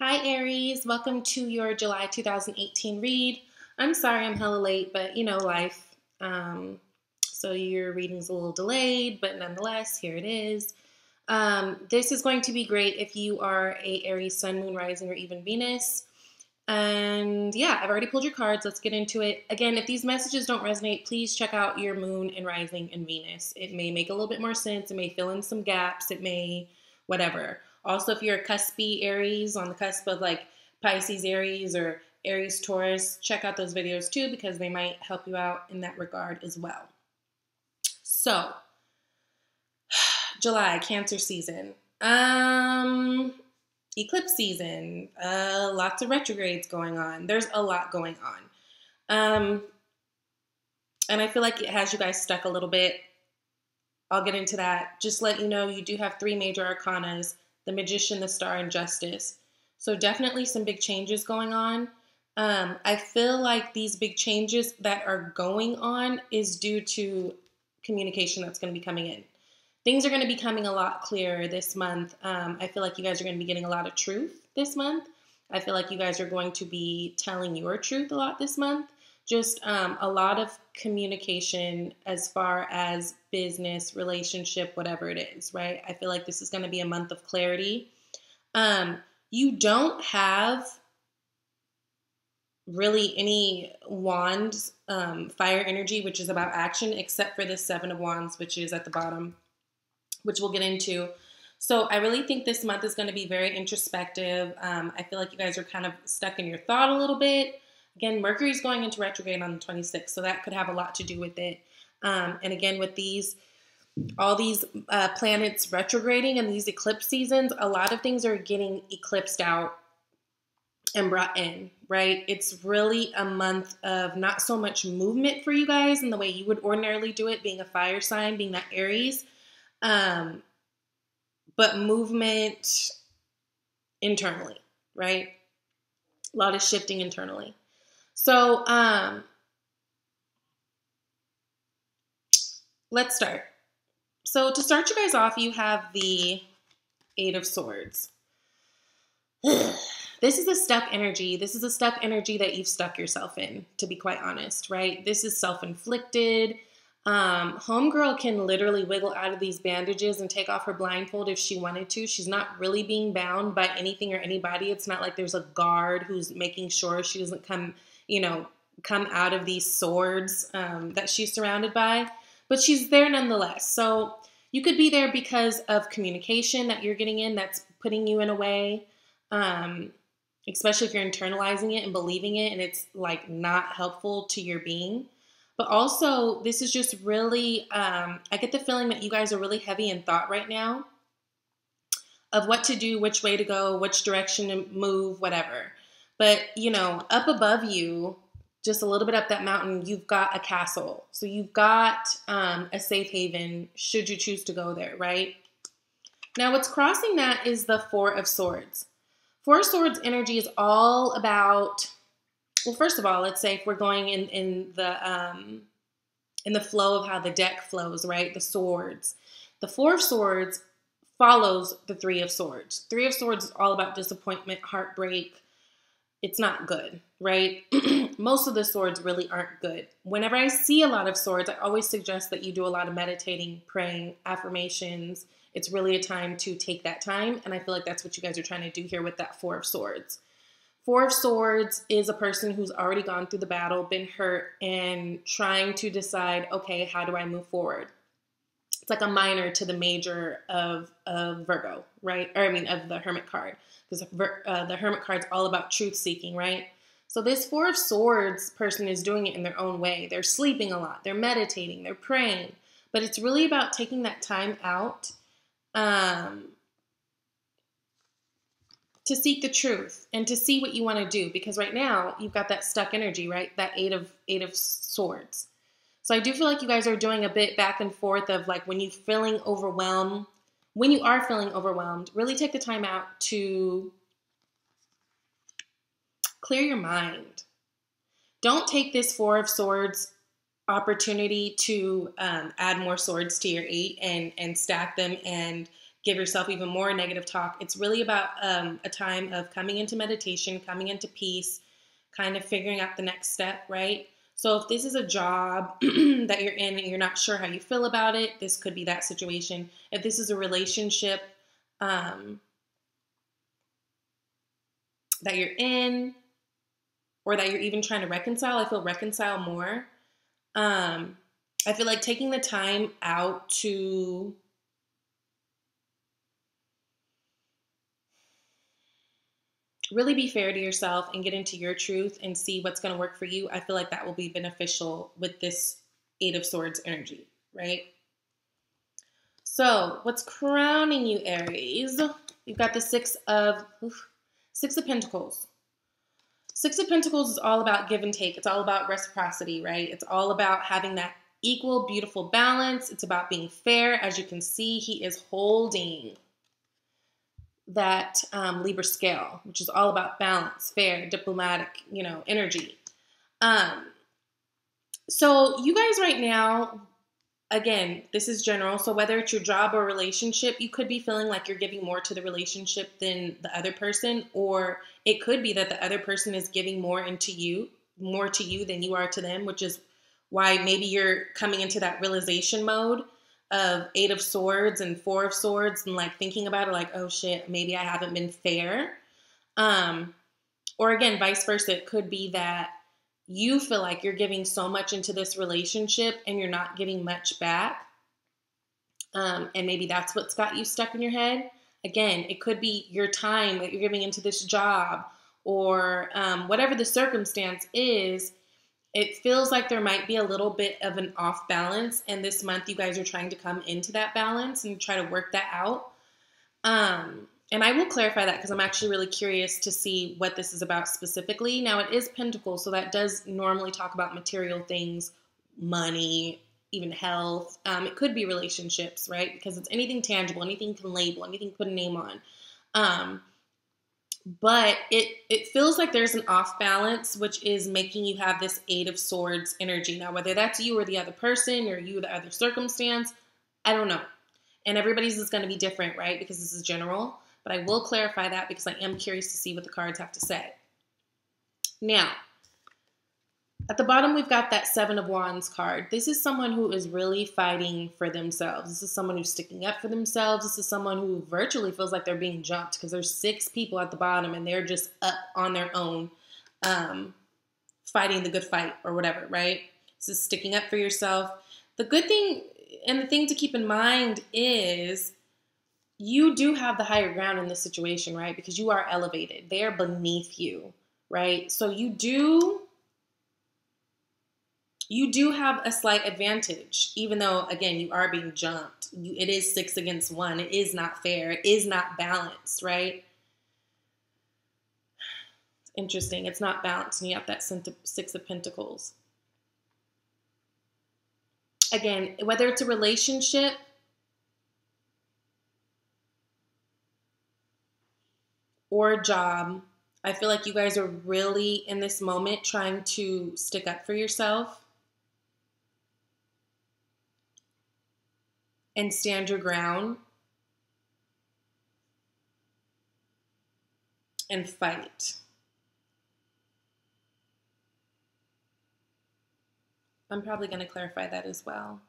Hi Aries, welcome to your July 2018 read. I'm sorry I'm hella late, but life. So your reading's a little delayed, but nonetheless, here it is. This is going to be great if you are a Aries, Sun, Moon, Rising, or even Venus. And yeah, I've already pulled your cards. Let's get into it. Again, if these messages don't resonate, please check out your Moon and Rising and Venus. It may make a little bit more sense. It may fill in some gaps. It may whatever. Also, if you're a cuspy Aries, on the cusp of like Pisces Aries or Aries Taurus, check out those videos too because they might help you out in that regard as well. So, July, Cancer season. Eclipse season. Lots of retrogrades going on. There's a lot going on. And I feel like it has you guys stuck a little bit. I'll get into that. Just let you know you do have three major arcanas: the Magician, the Star, and Justice. So definitely some big changes going on. I feel like these big changes that are going on is due to communication that's going to be coming in. Things are going to be coming a lot clearer this month. I feel like you guys are going to be getting a lot of truth this month. I feel like you guys are going to be telling your truth a lot this month. Just a lot of communication as far as business, relationship, whatever it is, right? I feel like this is going to be a month of clarity. You don't have really any wands, fire energy, which is about action, except for the Seven of Wands, which is at the bottom, which we'll get into. So I really think this month is going to be very introspective. I feel like you guys are kind of stuck in your thought a little bit. Again, Mercury's going into retrograde on the 26th, so that could have a lot to do with it. And again, with all these planets retrograding and these eclipse seasons, a lot of things are getting eclipsed out and brought in, right? It's really a month of not so much movement for you guys in the way you would ordinarily do it, being a fire sign, being that Aries, but movement internally, right? A lot of shifting internally. So let's start. So to start you guys off, you have the Eight of Swords. This is a stuck energy. This is a stuck energy that you've stuck yourself in, to be quite honest, right? This is self-inflicted. Homegirl can literally wiggle out of these bandages and take off her blindfold if she wanted to. She's not really being bound by anything or anybody. It's not like there's a guard who's making sure she doesn't come out of these swords that she's surrounded by. But she's there nonetheless. So you could be there because of communication that you're getting in that's putting you in a way, especially if you're internalizing it and believing it and it's like not helpful to your being. But also, this is just really, I get the feeling that you guys are really heavy in thought right now of what to do, which way to go, which direction to move, whatever. But, up above you, just a little bit up that mountain, you've got a castle. So you've got a safe haven should you choose to go there, right? Now, what's crossing that is the Four of Swords. Four of Swords energy is all about, well, first of all, let's say if we're going in the flow of how the deck flows, right? The swords. The Four of Swords follows the Three of Swords. Three of Swords is all about disappointment, heartbreak. It's not good, right? Most of the swords really aren't good. Whenever I see a lot of swords, I always suggest that you do a lot of meditating, praying, affirmations. It's really a time to take that time. And I feel like that's what you guys are trying to do here with that Four of Swords. Four of Swords is a person who's already gone through the battle, been hurt, and trying to decide, okay, how do I move forward? It's like a minor to the major of Virgo, right? Or of the Hermit card. Because the Hermit card's all about truth seeking, right? So this Four of Swords person is doing it in their own way. They're sleeping a lot. They're meditating. They're praying. But it's really about taking that time out to seek the truth and to see what you want to do. Because right now, you've got that stuck energy, right? That Eight of Swords. So I do feel like you guys are doing a bit back and forth of like when you are feeling overwhelmed, really take the time out to clear your mind. Don't take this Four of Swords opportunity to add more swords to your eight and stack them and give yourself even more negative talk. It's really about a time of coming into meditation, coming into peace, kind of figuring out the next step, right? So if this is a job that you're in and you're not sure how you feel about it, this could be that situation. If this is a relationship that you're in, or that you're even trying to reconcile, I feel reconcile more. I feel like taking the time out to really be fair to yourself and get into your truth and see what's going to work for you. I feel like that will be beneficial with this Eight of Swords energy, right? So what's crowning you, Aries? You've got the Six of Pentacles. Six of Pentacles is all about give and take. It's all about reciprocity, right? It's all about having that equal, beautiful balance. It's about being fair. As you can see, he is holding that Libra scale, which is all about balance, fair, diplomatic, energy. So you guys right now, again, this is general. So whether it's your job or relationship, you could be feeling like you're giving more to the relationship than the other person, or it could be that the other person is giving more to you than you are to them, which is why maybe you're coming into that realization mode of Eight of Swords and Four of Swords and like thinking about it like, oh shit, maybe I haven't been fair. Or again, vice versa. It could be that you feel like you're giving so much into this relationship and you're not getting much back. And maybe that's what's got you stuck in your head. Again, it could be your time that you're giving into this job or whatever the circumstance is. It feels like there might be a little bit of an off balance. And this month you guys are trying to come into that balance and try to work that out. And I will clarify that because I'm actually really curious to see what this is about specifically. Now, it is Pentacles, so that does normally talk about material things, money, even health. It could be relationships, right? Because it's anything tangible, anything you can label, anything you can put a name on. But it feels like there's an off balance, which is making you have this Eight of Swords energy. Now, whether that's you or the other person or you or the other circumstance, I don't know. And everybody's is going to be different, right? Because this is general. But I will clarify that because I am curious to see what the cards have to say. Now, at the bottom, we've got that Seven of Wands card. This is someone who is really fighting for themselves. This is someone who's sticking up for themselves. This is someone who virtually feels like they're being jumped because there's 6 people at the bottom and they're just up on their own, fighting the good fight or whatever, right? This is sticking up for yourself. The good thing and the thing to keep in mind is you do have the higher ground in this situation, right? Because you are elevated. They are beneath you, right? So you do have a slight advantage, even though, again, you are being jumped. It is 6 against 1. It is not fair. It is not balanced, right? It's interesting. It's not balanced, and you have that Six of Pentacles. Again, whether it's a relationship or a job, I feel like you guys are really in this moment trying to stick up for yourself and stand your ground and fight. I'm probably going to clarify that as well.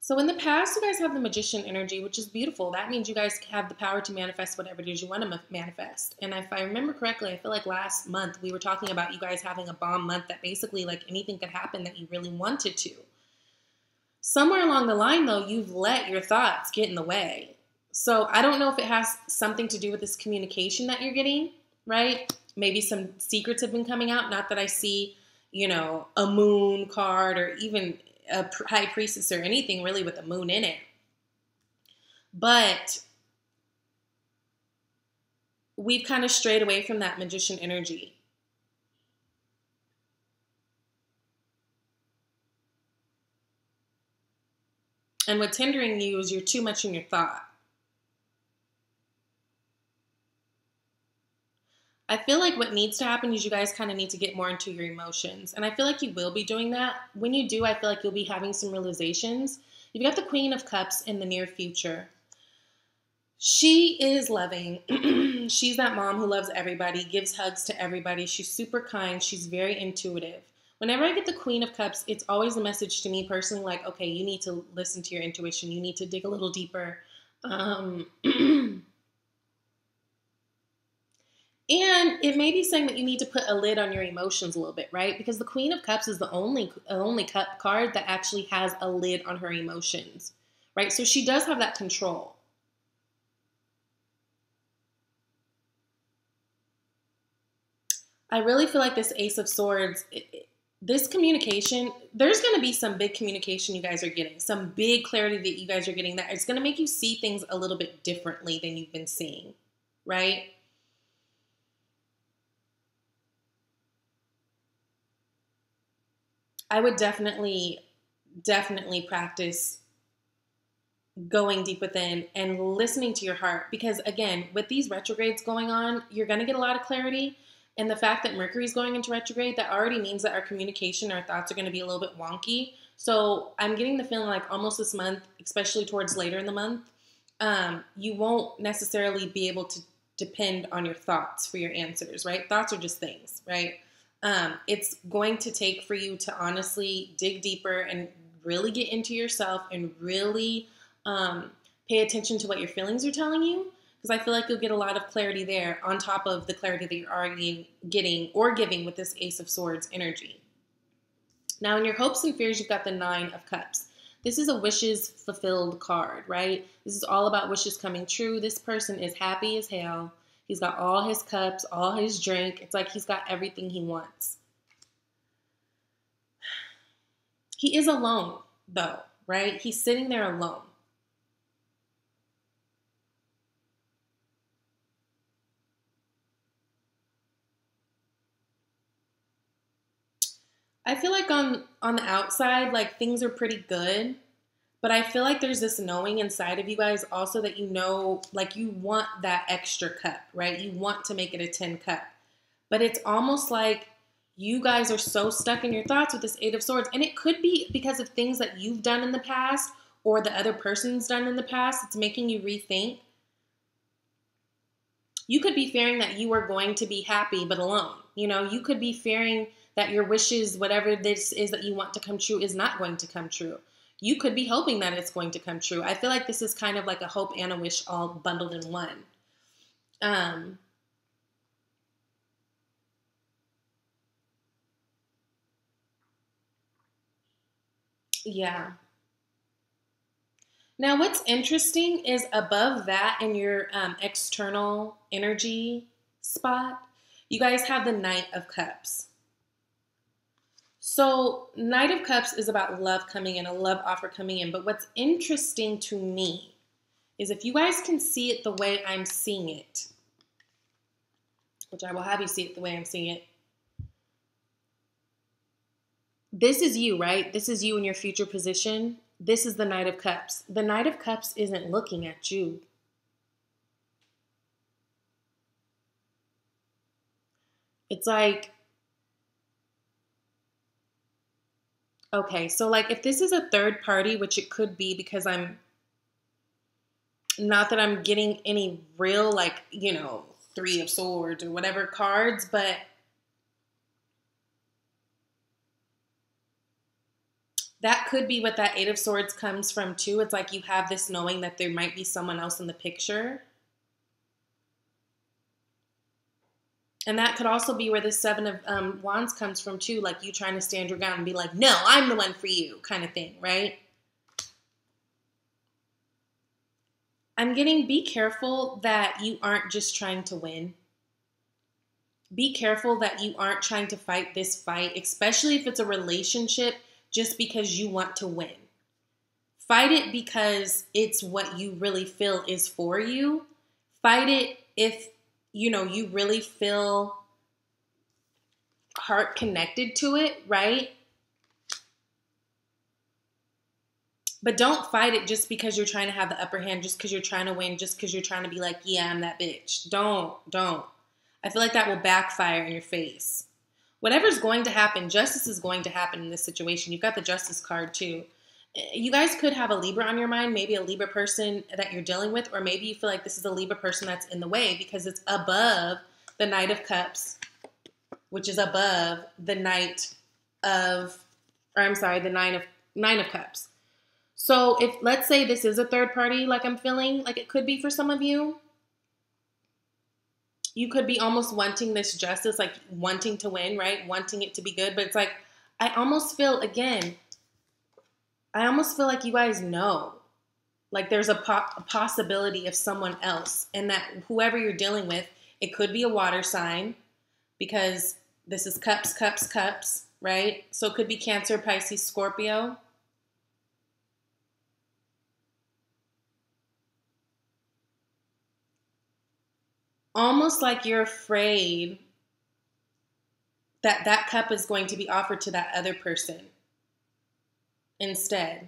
So in the past, you guys have the Magician energy, which is beautiful. That means you guys have the power to manifest whatever it is you want to manifest. And if I remember correctly, I feel like last month we were talking about you guys having a bomb month that basically like anything could happen that you really wanted to. Somewhere along the line, though, you've let your thoughts get in the way. So I don't know if it has something to do with this communication that you're getting, right? Maybe some secrets have been coming out. Not that I see, a moon card or even a high priestess or anything really with a moon in it. But we've kind of strayed away from that Magician energy. And what's hindering you is you're too much in your thought. I feel like what needs to happen is you guys kind of need to get more into your emotions. And I feel like you will be doing that. When you do, I feel like you'll be having some realizations. You've got the Queen of Cups in the near future. She is loving. She's that mom who loves everybody, gives hugs to everybody. She's super kind. She's very intuitive. Whenever I get the Queen of Cups, it's always a message to me personally, like, okay, you need to listen to your intuition. You need to dig a little deeper. And it may be saying that you need to put a lid on your emotions a little bit, right? Because the Queen of Cups is the only cup card that actually has a lid on her emotions, right? So she does have that control. I really feel like this Ace of Swords, this communication, there's going to be some big communication you guys are getting, some big clarity that you guys are getting that it's going to make you see things a little bit differently than you've been seeing, right? I would definitely practice going deep within and listening to your heart, because again, with these retrogrades going on, you're going to get a lot of clarity. And the fact that Mercury is going into retrograde, that already means that our communication, our thoughts are going to be a little bit wonky. So I'm getting the feeling like almost this month, especially towards later in the month, you won't necessarily be able to depend on your thoughts for your answers, right? Thoughts are just things, right? It's going to take for you to honestly dig deeper and really get into yourself and really pay attention to what your feelings are telling you, because I feel like you'll get a lot of clarity there on top of the clarity that you're already getting or giving with this Ace of Swords energy. Now, in your hopes and fears, you've got the Nine of Cups. This is a wishes fulfilled card, right? This is all about wishes coming true. This person is happy as hell. He's got all his cups, all his drink. It's like he's got everything he wants. He is alone, though, right? He's sitting there alone. I feel like on the outside, like things are pretty good. But I feel like there's this knowing inside of you guys also that you know, like you want that extra cup, right? You want to make it a 10 cup. But it's almost like you guys are so stuck in your thoughts with this Eight of Swords. And it could be because of things that you've done in the past or the other person's done in the past. It's making you rethink. You could be fearing that you are going to be happy but alone. You know, you could be fearing that your wishes, whatever this is that you want to come true, is not going to come true. You could be hoping that it's going to come true. I feel like this is kind of like a hope and a wish all bundled in one. Yeah. Now, what's interesting is above that in your external energy spot, you guys have the Knight of Cups. So Knight of Cups is about love coming in, a love offer coming in. But what's interesting to me is if you guys can see it the way I'm seeing it, which I will have you see it the way I'm seeing it. This is you, right? This is you in your future position. This is the Knight of Cups. The Knight of Cups isn't looking at you. It's like, okay, so like if this is a third party, which it could be because I'm, not that I'm getting any real like, you know, Three of Swords or whatever cards, but that could be what that Eight of Swords comes from too. It's like you have this knowing that there might be someone else in the picture. And that could also be where the Seven of Wands comes from too. Like you trying to stand your ground and be like, no, I'm the one for you kind of thing, right? I'm getting, be careful that you aren't just trying to win. Be careful that you aren't trying to fight this fight, especially if it's a relationship, just because you want to win. Fight it because it's what you really feel is for you. Fight it if, you know, you really feel heart connected to it, right? But don't fight it just because you're trying to have the upper hand, just because you're trying to win, just because you're trying to be like, yeah, I'm that bitch. Don't. I feel like that will backfire in your face. Whatever's going to happen, justice is going to happen in this situation. You've got the Justice card too. You guys could have a Libra on your mind, maybe a Libra person that you're dealing with, or maybe you feel like this is a Libra person that's in the way because it's above the Knight of Cups, which is above the the Nine of Cups. So if, let's say this is a third party, like I'm feeling like it could be for some of you, you could be almost wanting this justice, like wanting to win, right? Wanting it to be good. But it's like, I almost feel like you guys know, like there's a possibility of someone else, and that whoever you're dealing with, it could be a water sign because this is cups, cups, cups, right? So it could be Cancer, Pisces, Scorpio. Almost like you're afraid that that cup is going to be offered to that other person instead.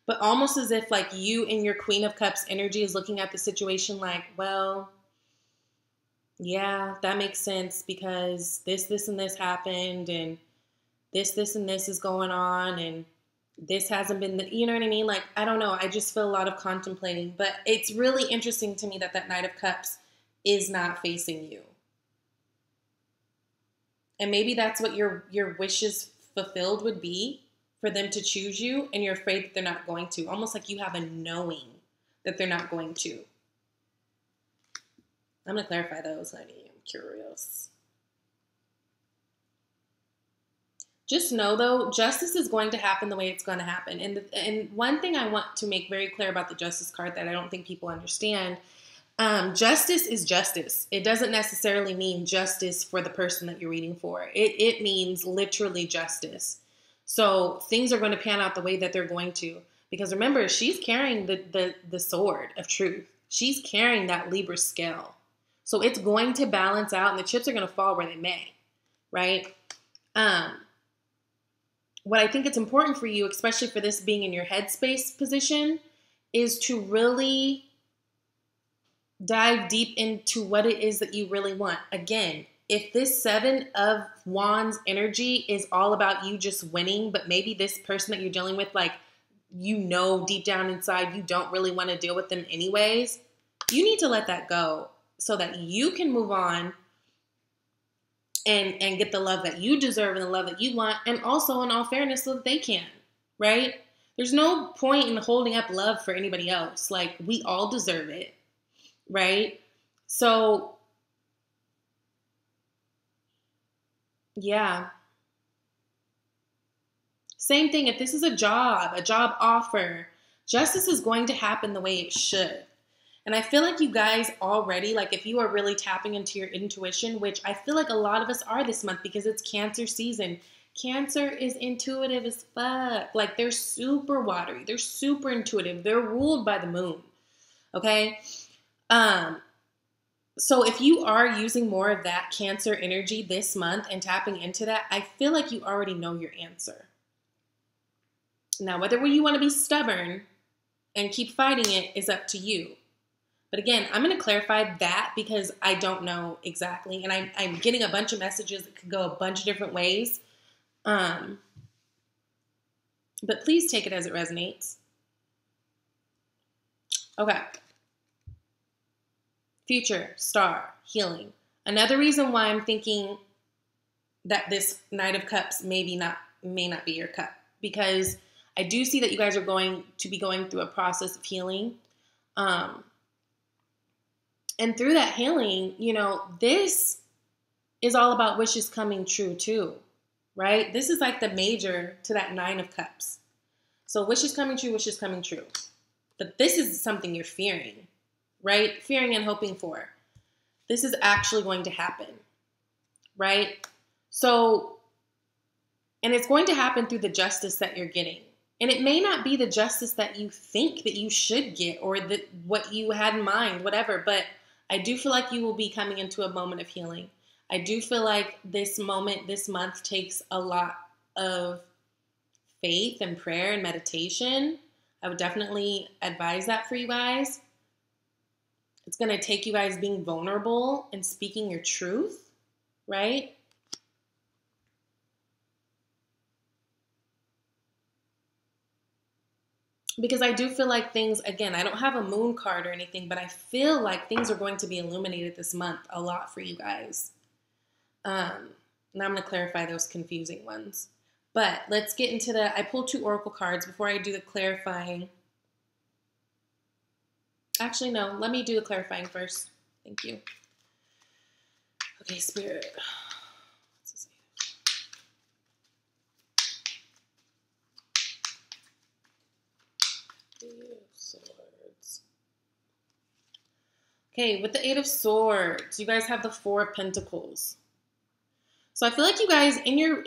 But almost as if like you and your Queen of Cups energy is looking at the situation like, well, yeah, that makes sense because this, and this happened, and this, and this is going on, and this hasn't been, you know what I mean? Like, I don't know. I just feel a lot of contemplating. But it's really interesting to me that that Knight of Cups is not facing you. And maybe that's what your wishes fulfilled would be, for them to choose you, and you're afraid that they're not going to. Almost like you have a knowing that they're not going to. I'm going to clarify those, honey. I'm curious. Just know, though, justice is going to happen the way it's going to happen. And one thing I want to make very clear about the Justice card that I don't think people understand, justice is justice. It doesn't necessarily mean justice for the person that you're reading for. It means literally justice. So things are going to pan out the way that they're going to. Because remember, she's carrying the sword of truth. She's carrying that Libra scale. So it's going to balance out, and the chips are going to fall where they may, right? What I think it's important for you, especially for this being in your headspace position, is to really dive deep into what it is that you really want. Again, if this Seven of Wands energy is all about you just winning, but maybe this person that you're dealing with, like, you know deep down inside you don't really want to deal with them anyways, you need to let that go so that you can move on and get the love that you deserve and the love that you want, and also, in all fairness, so that they can, right? There's no point in holding up love for anybody else. Like, we all deserve it, right? So, yeah. Same thing, if this is a job offer, justice is going to happen the way it should. And I feel like you guys already, like if you are really tapping into your intuition, which I feel like a lot of us are this month because it's Cancer season. Cancer is intuitive as fuck. Like, they're super watery. They're super intuitive. They're ruled by the moon. Okay? So if you are using more of that Cancer energy this month and tapping into that, I feel like you already know your answer. Now, whether you want to be stubborn and keep fighting it is up to you. But again, I'm going to clarify that because I don't know exactly. And I'm getting a bunch of messages that could go a bunch of different ways. But please take it as it resonates. Okay. Future, star, healing. Another reason why I'm thinking that this Knight of Cups may not be your cup. Because I do see that you guys are going to be going through a process of healing. And through that healing, you know, this is all about wishes coming true too, right? This is like the major to that Nine of Cups. So wishes coming true, wishes coming true. But this is something you're fearing, right? Fearing and hoping for. This is actually going to happen, right? So, and it's going to happen through the justice that you're getting. And it may not be the justice that you think that you should get or what you had in mind, whatever, but I do feel like you will be coming into a moment of healing. I do feel like this moment, this month, takes a lot of faith and prayer and meditation. I would definitely advise that for you guys. It's going to take you guys being vulnerable and speaking your truth, right? Because I do feel like things, again, I don't have a moon card or anything, but I feel like things are going to be illuminated this month a lot for you guys. Now I'm going to clarify those confusing ones. But let's get into I pulled 2 oracle cards before I do the clarifying. Actually, no, let me do the clarifying first. Thank you. Okay, Spirit. Swords. Okay, with the 8 of Swords, you guys have the 4 of Pentacles. So I feel like you guys in your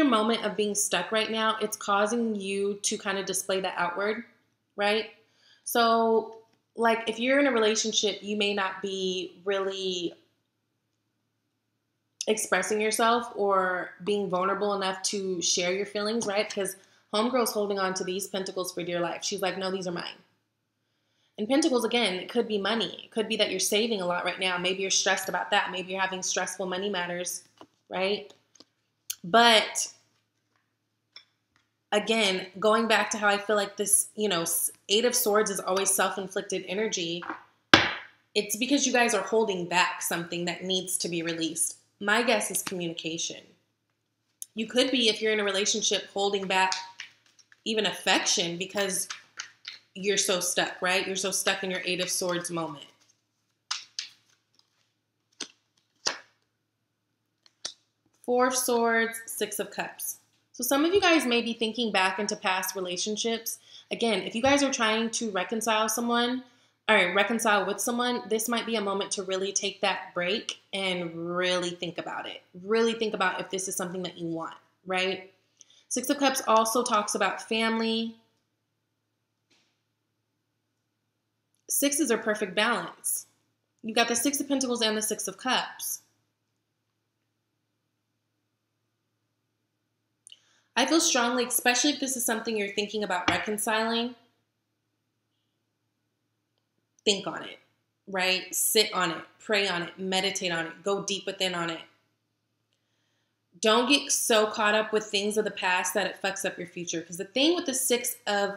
moment of being stuck right now, it's causing you to kind of display that outward, right? So like if you're in a relationship, you may not be really expressing yourself or being vulnerable enough to share your feelings, right? Because homegirl's holding on to these pentacles for dear life. She's like, no, these are mine. And pentacles, again, it could be money. It could be that you're saving a lot right now. Maybe you're stressed about that. Maybe you're having stressful money matters, right? But again, going back to how I feel like this, 8 of Swords is always self-inflicted energy. It's because you guys are holding back something that needs to be released. My guess is communication. You could be, if you're in a relationship, holding back even affection because you're so stuck, right? You're so stuck in your 8 of Swords moment. Four of Swords, 6 of Cups. So some of you guys may be thinking back into past relationships. Again, if you guys are trying to reconcile with someone, this might be a moment to really take that break and really think about it. Really think about if this is something that you want, right? 6 of Cups also talks about family. 6s are perfect balance. You've got the 6 of Pentacles and the 6 of Cups. I feel strongly, especially if this is something you're thinking about reconciling, think on it, right? Sit on it, pray on it, meditate on it, go deep within on it. Don't get so caught up with things of the past that it fucks up your future. Because the thing with the 6 of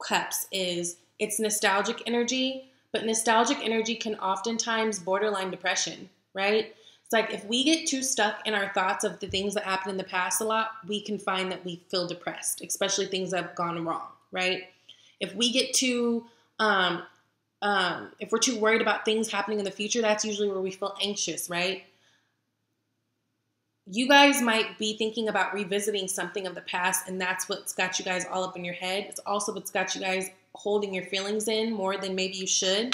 Cups is it's nostalgic energy, but nostalgic energy can oftentimes borderline depression, right? It's like if we get too stuck in our thoughts of the things that happened in the past a lot, we can find that we feel depressed, especially things that have gone wrong, right? If we get too, if we're too worried about things happening in the future, that's usually where we feel anxious, right? You guys might be thinking about revisiting something of the past, and that's what's got you guys all up in your head. It's also what's got you guys holding your feelings in more than maybe you should.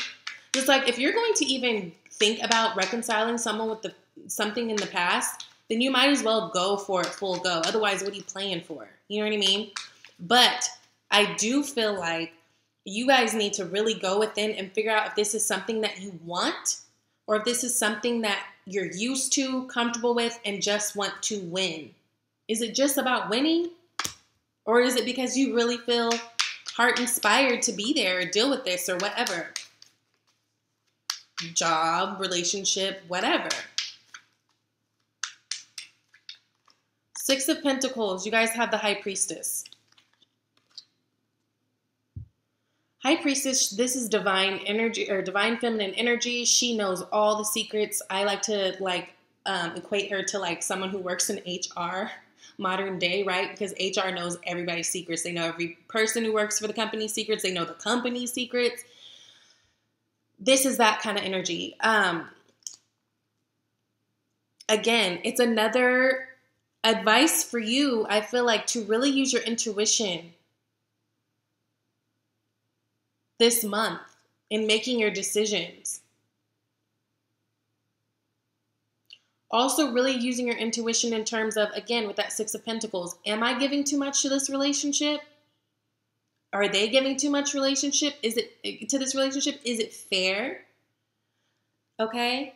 It's like if you're going to even think about reconciling someone with something in the past, then you might as well go for it full go. Otherwise, what are you playing for? You know what I mean? But I do feel like you guys need to really go within and figure out if this is something that you want or if this is something that you're used to, comfortable with, and just want to win. Is it just about winning? Or is it because you really feel heart inspired to be there or deal with this or whatever? Job, relationship, whatever. 6 of Pentacles, you guys have the High Priestess. High Priestess, this is divine energy or divine feminine energy. She knows all the secrets. I like to equate her to like someone who works in HR, modern day, right? Because HR knows everybody's secrets. They know every person who works for the company's secrets. They know the company's secrets. This is that kind of energy. Again, it's another advice for you, I feel like, to really use your intuition this month in making your decisions. Also really using your intuition in terms of, again, with that 6 of Pentacles, am I giving too much to this relationship? Are they giving too much to this relationship? Is it fair? Okay?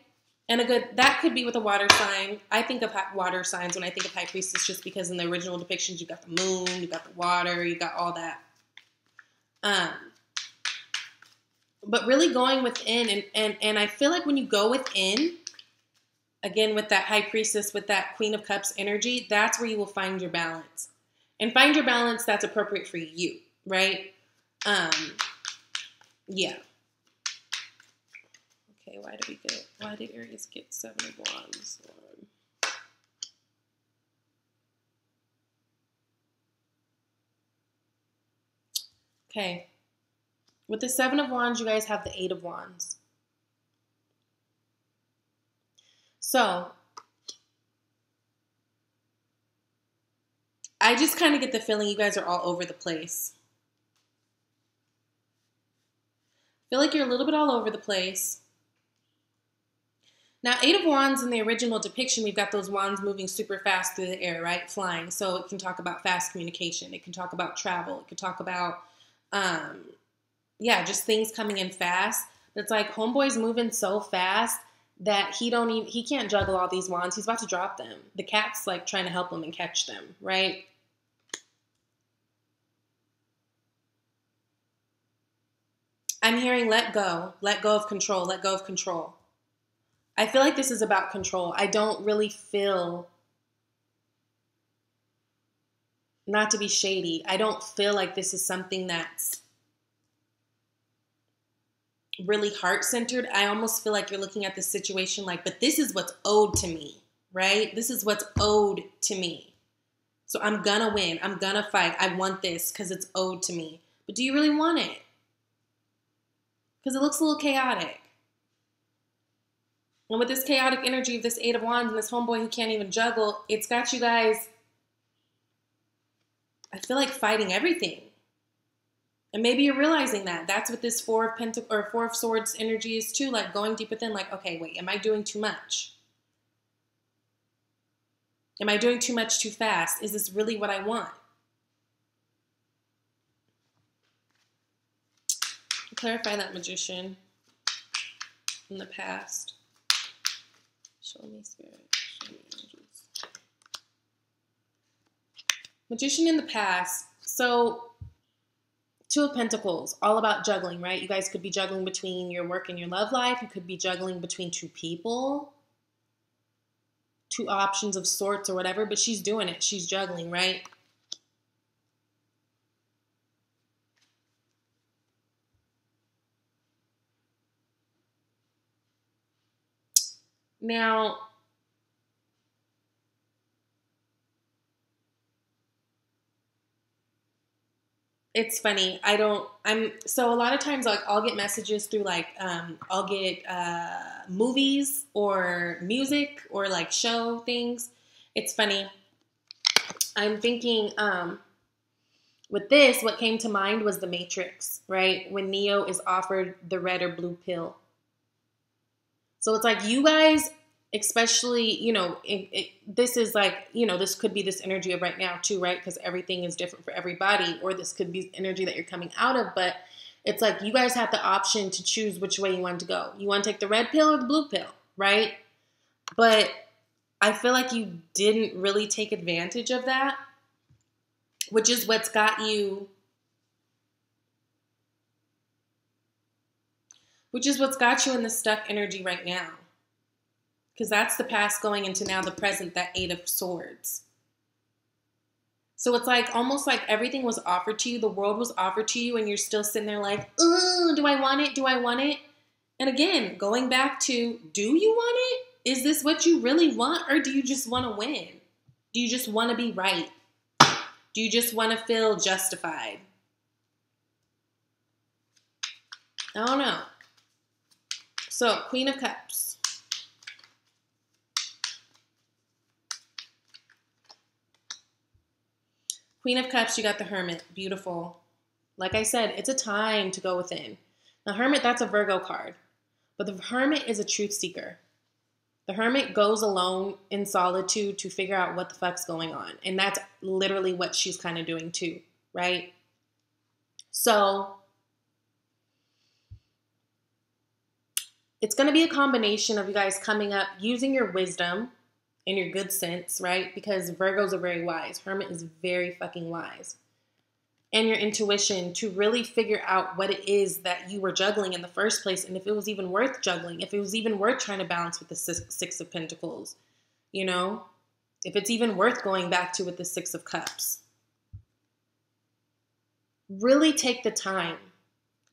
And that could be with a water sign. I think of water signs when I think of High Priestess just because in the original depictions, you got the moon, you got the water, you got all that. But really going within, and I feel like when you go within, again, with that High Priestess, with that Queen of Cups energy, that's where you will find your balance. And find your balance that's appropriate for you, right? Yeah. Okay, why did Aries get 7 of Wands? Okay. With the 7 of Wands, you guys have the 8 of Wands. So, I just kind of get the feeling you guys are all over the place. I feel like you're a little bit all over the place. Now, 8 of Wands in the original depiction, we've got those wands moving super fast through the air, right? Flying. So it can talk about fast communication. It can talk about travel. It can talk about, just things coming in fast. But it's like homeboy's moving so fast that he can't juggle all these wands. He's about to drop them. The cat's like trying to help him and catch them, right? I'm hearing let go of control, let go of control. I feel like this is about control. I don't really feel, not to be shady, I don't feel like this is something that's really heart-centered. I almost feel like you're looking at this situation like, but this is what's owed to me, right? This is what's owed to me. So I'm gonna win. I'm gonna fight. I want this because it's owed to me. But do you really want it? Because it looks a little chaotic. And with this chaotic energy of this 8 of Wands and this homeboy who can't even juggle, it's got you guys, I feel like, fighting everything. And maybe you're realizing that. That's what this 4 of Swords energy is too, like going deep within, like, okay, wait, am I doing too much? Am I doing too much too fast? Is this really what I want? Clarify that, Magician, in the past. Show me, Spirit. Show me, angels. Magician in the past. So, 2 of Pentacles, all about juggling, right? You guys could be juggling between your work and your love life. You could be juggling between 2 people, 2 options of sorts or whatever, but she's doing it. She's juggling, right? Now, it's funny. So a lot of times, like, I'll get messages through, like, I'll get movies or music or, like, show things. It's funny. I'm thinking, with this, what came to mind was The Matrix, right? When Neo is offered the red or blue pill. So it's like you guys, especially, this is like, this could be this energy of right now too, right? Because everything is different for everybody, or this could be energy that you're coming out of. But it's like you guys have the option to choose which way you want to go. You want to take the red pill or the blue pill, right? But I feel like you didn't really take advantage of that, which is what's got you in the stuck energy right now. Because that's the past going into now the present, that 8 of Swords. So it's like almost like everything was offered to you. The world was offered to you and you're still sitting there like, oh, do I want it? Do I want it? And again, going back to, do you want it? Is this what you really want? Or do you just want to win? Do you just want to be right? Do you just want to feel justified? I don't know. So, Queen of Cups. Queen of Cups, you got the Hermit. Beautiful. Like I said, it's a time to go within. The Hermit, that's a Virgo card. But the Hermit is a truth seeker. The Hermit goes alone in solitude to figure out what the fuck's going on. And that's literally what she's kind of doing too, right? So, it's going to be a combination of you guys coming up, using your wisdom and your good sense, right? Because Virgos are very wise. Hermit is very fucking wise. And your intuition to really figure out what it is that you were juggling in the first place, and if it was even worth juggling, if it was even worth trying to balance with the 6 of Pentacles, if it's even worth going back to with the 6 of Cups. really take the time,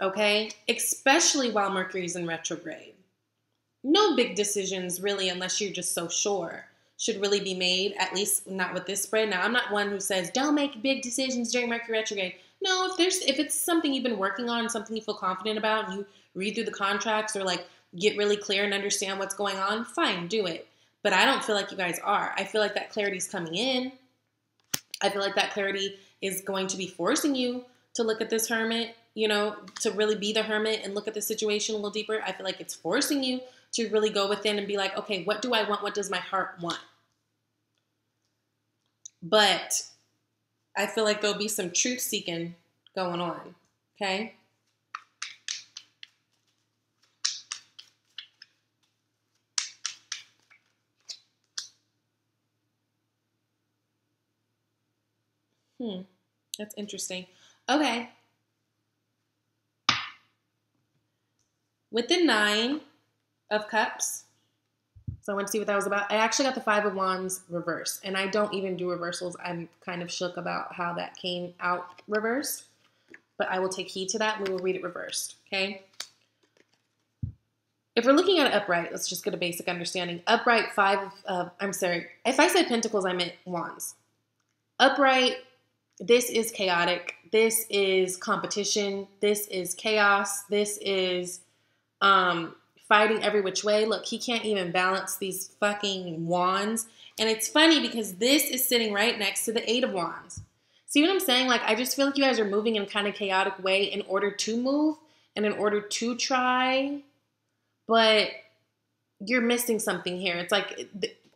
okay? Especially while Mercury's in retrograde. No big decisions really, unless you're just so sure, should really be made, at least not with this spread. Now, I'm not one who says, don't make big decisions during Mercury retrograde. No, if it's something you've been working on, something you feel confident about, and you read through the contracts or like get really clear and understand what's going on, fine, do it. But I don't feel like you guys are. I feel like that clarity is coming in. I feel like that clarity is going to be forcing you to look at this hermit, you know, to really be the hermit and look at the situation a little deeper. I feel like it's forcing you to really go within and be like, okay, what do I want? What does my heart want? But I feel like there'll be some truth seeking going on, okay? That's interesting. Okay. With the 9 of Cups, so I want to see what that was about. I actually got the 5 of Wands reversed, and I don't even do reversals. I'm kind of shook about how that came out reversed, but I will take heed to that. We will read it reversed, okay? If we're looking at it upright, let's just get a basic understanding. Upright, if I said Pentacles, I meant Wands. Upright, this is chaotic. This is competition. This is chaos. This is fighting every which way. Look, he can't even balance these fucking wands. And it's funny because this is sitting right next to the 8 of Wands. See what I'm saying? Like, I just feel like you guys are moving in a kind of chaotic way in order to move and in order to try. But you're missing something here. It's like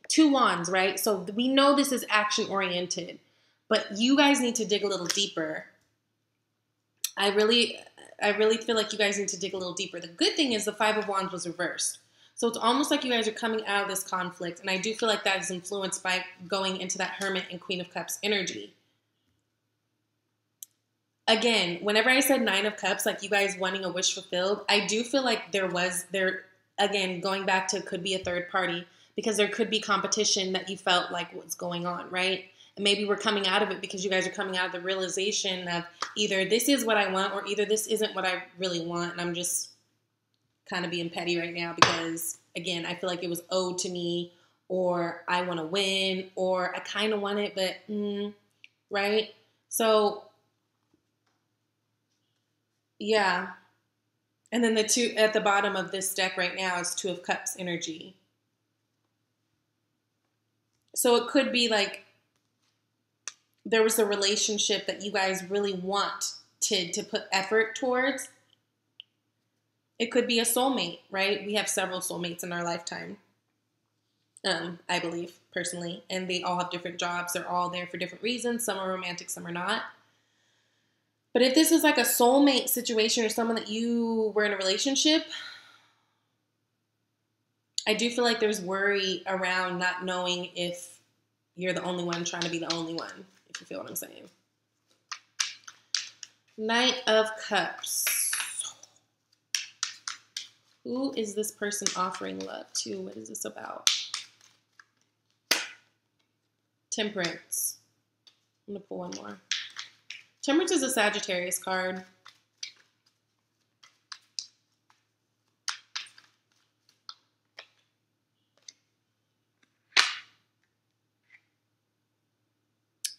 2 wands, right? So we know this is action oriented. But you guys need to dig a little deeper. I really feel like you guys need to dig a little deeper. The good thing is the 5 of Wands was reversed. So it's almost like you guys are coming out of this conflict. And I do feel like that is influenced by going into that Hermit and Queen of Cups energy. Again, whenever I said 9 of Cups, like you guys wanting a wish fulfilled, I do feel like again, going back to could be a third party, because there could be competition that you felt like was going on, right? And maybe we're coming out of it because you guys are coming out of the realization of either this is what I want or either this isn't what I really want. And I'm just kind of being petty right now because, again, I feel like it was owed to me, or I want to win, or I kind of want it, but, right? So, yeah. And then the 2 at the bottom of this deck right now is 2 of Cups energy. So it could be like there was a relationship that you guys really want to put effort towards. It could be a soulmate, right? We have several soulmates in our lifetime, I believe, personally. And they all have different jobs. They're all there for different reasons. Some are romantic, some are not. But if this is like a soulmate situation or someone that you were in a relationship, I do feel like there's worry around not knowing if you're the only one trying to be the only one, if you feel what I'm saying. Knight of Cups. Who is this person offering love to? What is this about? Temperance. I'm going to pull one more. Temperance is a Sagittarius card.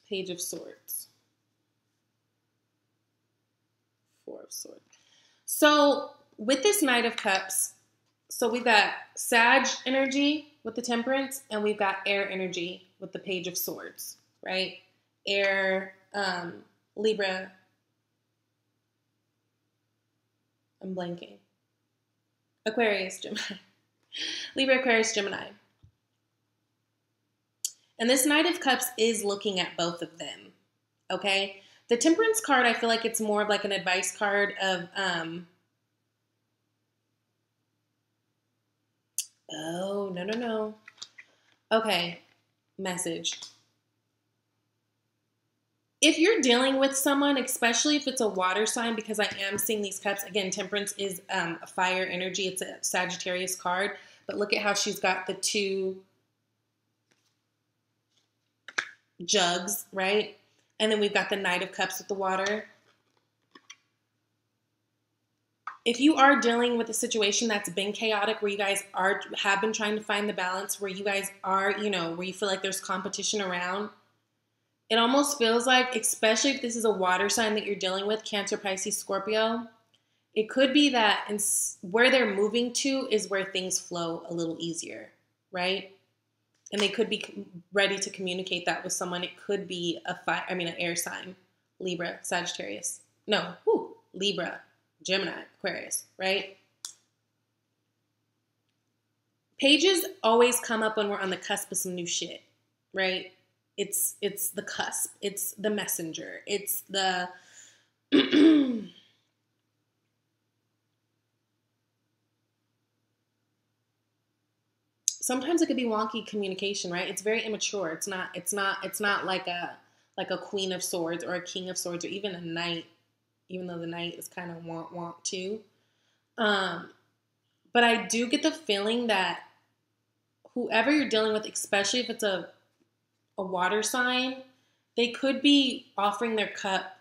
Page of Swords. 4 of Swords. So with this Knight of Cups, so we've got Sag energy with the Temperance, and we've got air energy with the Page of Swords, right? Air, Libra. I'm blanking. Aquarius, Gemini. Libra, Aquarius, Gemini. And this Knight of Cups is looking at both of them, okay? The Temperance card, I feel like it's more of like an advice card of, oh, no. Okay, message. If you're dealing with someone, especially if it's a water sign, because I am seeing these cups, again, Temperance is a fire energy. It's a Sagittarius card, but look at how she's got the 2 jugs, right? And then we've got the Knight of Cups with the water. if you are dealing with a situation that's been chaotic, where you guys have been trying to find the balance, where you guys are, you know, where you feel like there's competition around, it almost feels like, especially if this is a water sign that you're dealing with, Cancer, Pisces, Scorpio, it could be that where they're moving to is where things flow a little easier, right? And they could be ready to communicate that with someone. It could be an air sign, Libra, Sagittarius. No, Libra, Gemini, Aquarius, right? Pages always come up when we're on the cusp of some new shit, right? It's the cusp. It's the messenger. It's the sometimes it could be wonky communication, right? It's very immature. It's not like a Queen of Swords or a King of Swords or even a Knight, even though the Knight is kind of want too. But I do get the feeling that whoever you're dealing with, especially if it's a water sign, they could be offering their cup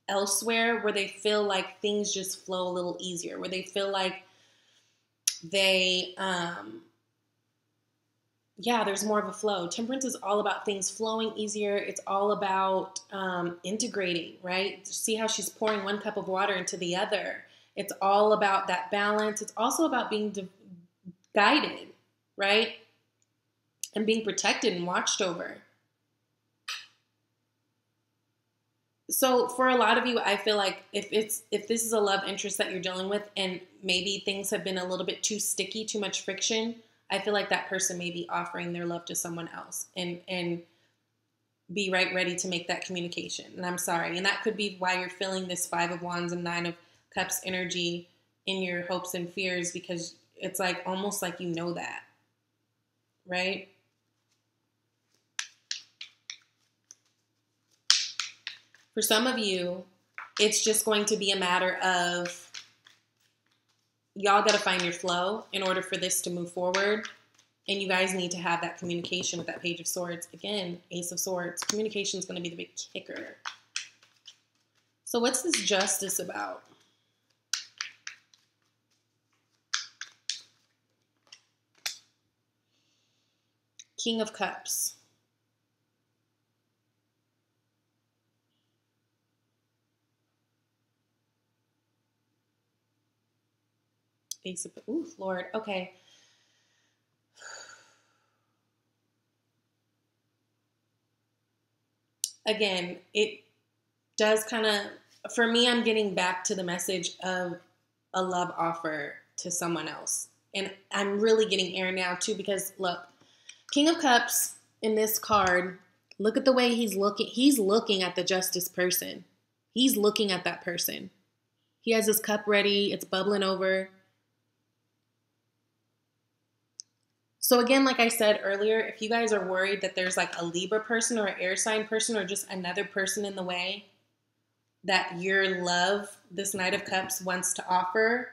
elsewhere where they feel like things just flow a little easier, where they feel like they, there's more of a flow. Temperance is all about things flowing easier. It's all about integrating, right? See how she's pouring one cup of water into the other. It's all about that balance. It's also about being guided, right? And being protected and watched over. So for a lot of you, I feel like if this is a love interest that you're dealing with and maybe things have been a little bit too sticky, too much friction, I feel like that person may be offering their love to someone else and be ready to make that communication. And I'm sorry. And that could be why you're feeling this 5 of Wands and 9 of Cups energy in your hopes and fears, because it's like almost like you know that, right? For some of you, it's just going to be a matter of y'all got to find your flow in order for this to move forward. And you guys need to have that communication with that Page of Swords. Again, Ace of Swords. Communication is going to be the big kicker. So what's this Justice about? King of Cups. Ace of, ooh, Lord. Okay. Again, it does kind of, for me, I'm getting back to the message of a love offer to someone else. And I'm really getting air now too, because look, King of Cups in this card, look at the way he's looking. He's looking at the Justice person. He's looking at that person. He has his cup ready. It's bubbling over. So again, like I said earlier, if you guys are worried that there's like a Libra person or an air sign person or just another person in the way that your love, this Knight of Cups, wants to offer,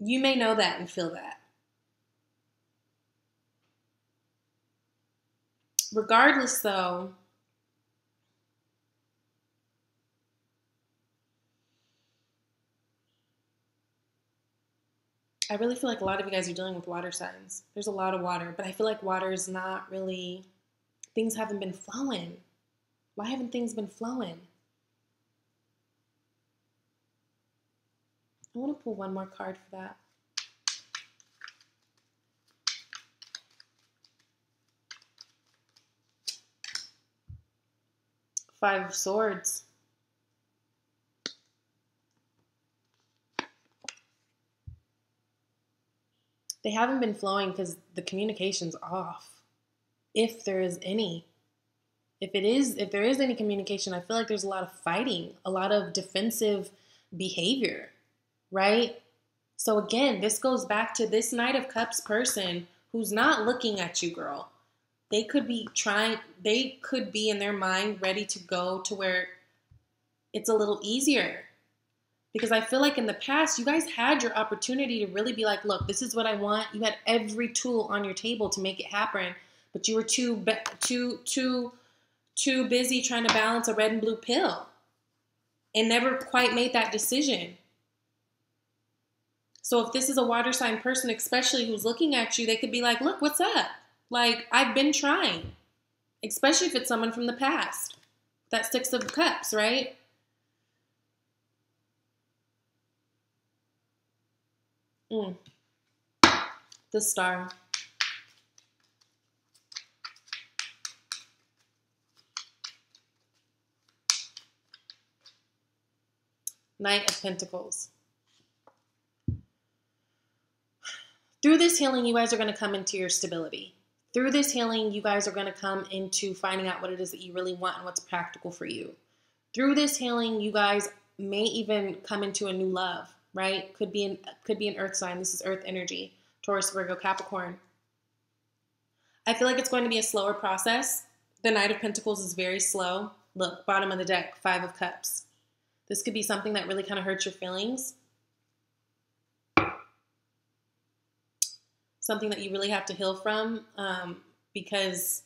you may know that and feel that. Regardless, though, I really feel like a lot of you guys are dealing with water signs. There's a lot of water, but I feel like water is not really, things haven't been flowing. Why haven't things been flowing? I want to pull one more card for that. Five of Swords. They haven't been flowing because the communication's off. If there is any. If there is any communication, I feel like there's a lot of fighting, a lot of defensive behavior, right? So again, this goes back to this Knight of Cups person who's not looking at you, girl. They could be in their mind ready to go to where it's a little easier. Because I feel like in the past, you guys had your opportunity to really be like, look, this is what I want. You had every tool on your table to make it happen, but you were too busy trying to balance a red and blue pill. and never quite made that decision. So if this is a water sign person, especially who's looking at you, they could be like, look, what's up? Like, I've been trying, especially if it's someone from the past. That Six of Cups, right? The Star. Knight of Pentacles. Through this healing, you guys are going to come into your stability. Through this healing, you guys are going to come into finding out what it is that you really want and what's practical for you. Through this healing, you guys may even come into a new love, right? Could be an earth sign. This is earth energy. Taurus, Virgo, Capricorn. I feel like it's going to be a slower process. The Knight of Pentacles is very slow. Look, bottom of the deck, Five of Cups. This could be something that really kind of hurts your feelings. Something that you really have to heal from, because,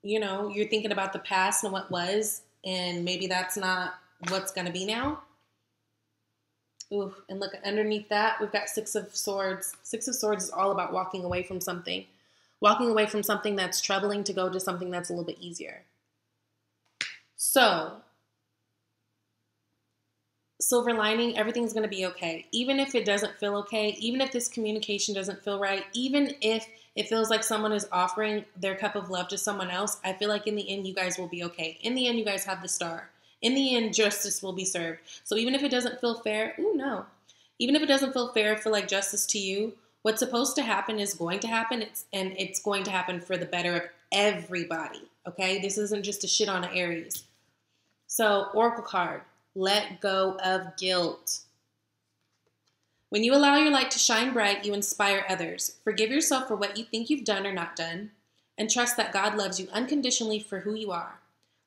you know, you're thinking about the past and what was, and maybe that's not what's going to be now. Ooh, and look, underneath that, we've got Six of Swords. Six of Swords is all about walking away from something. Walking away from something that's troubling to go to something that's a little bit easier. So, silver lining, everything's going to be okay. Even if it doesn't feel okay, even if this communication doesn't feel right, even if it feels like someone is offering their cup of love to someone else, I feel like in the end, you guys will be okay. In the end, you guys have the Star. In the end, justice will be served. So even if it doesn't feel fair, even if it doesn't feel fair, feel like justice to you, what's supposed to happen is going to happen, and it's going to happen for the better of everybody, okay? This isn't just a shit on an Aries. So, Oracle card. Let go of guilt. When you allow your light to shine bright, you inspire others. Forgive yourself for what you think you've done or not done, and trust that God loves you unconditionally for who you are.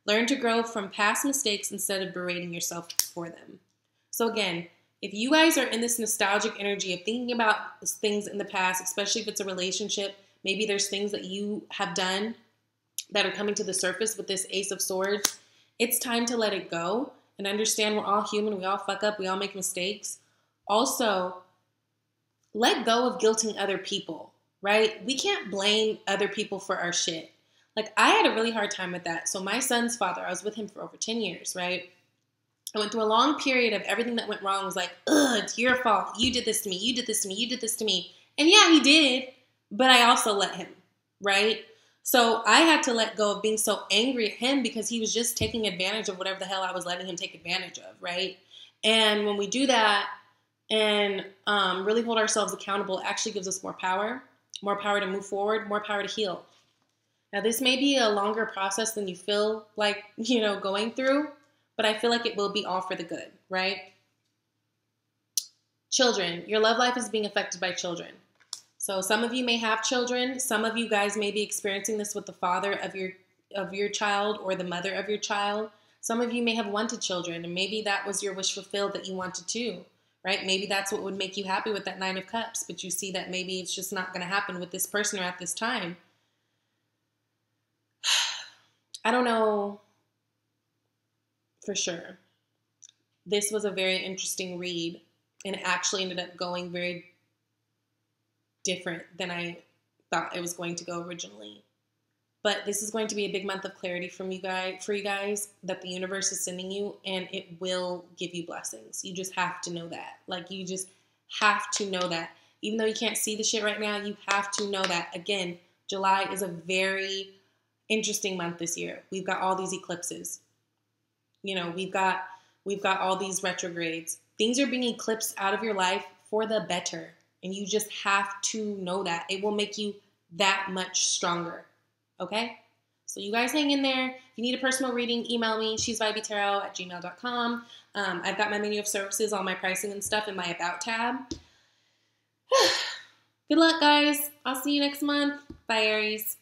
Learn to grow from past mistakes instead of berating yourself for them. So again, if you guys are in this nostalgic energy of thinking about things in the past, especially if it's a relationship, maybe there's things that you have done that are coming to the surface with this Ace of Swords, it's time to let it go. And understand we're all human, we all fuck up, we all make mistakes. Also, let go of guilting other people, right? We can't blame other people for our shit. Like, I had a really hard time with that. So my son's father, I was with him for over 10 years, right? I went through a long period of everything that went wrong was like, ugh, it's your fault. You did this to me, you did this to me, you did this to me. And yeah, he did, but I also let him, right? So I had to let go of being so angry at him because he was just taking advantage of whatever the hell I was letting him take advantage of, right? And when we do that and really hold ourselves accountable, it actually gives us more power to move forward, more power to heal. Now, this may be a longer process than you feel like, going through, but I feel like it will be all for the good, right? Children, your love life is being affected by children. So some of you may have children. Some of you guys may be experiencing this with the father of your child or the mother of your child. Some of you may have wanted children, and maybe that was your wish fulfilled that you wanted to, right? Maybe that's what would make you happy with that Nine of Cups, but you see that maybe it's just not going to happen with this person or at this time. I don't know for sure. This was a very interesting read, and it actually ended up going very different than I thought it was going to go originally. But this is going to be a big month of clarity for you guys that the universe is sending you, and it will give you blessings. You just have to know that. Like, you just have to know that. Even though you can't see the shit right now, you have to know that. Again, July is a very interesting month this year. We've got all these eclipses. We've got all these retrogrades. Things are being eclipsed out of your life for the better. And you just have to know that. It will make you that much stronger. Okay? So you guys hang in there. If you need a personal reading, email me, shesvibeytarot@gmail.com. I've got my menu of services, all my pricing and stuff in my About tab. Good luck, guys. I'll see you next month. Bye, Aries.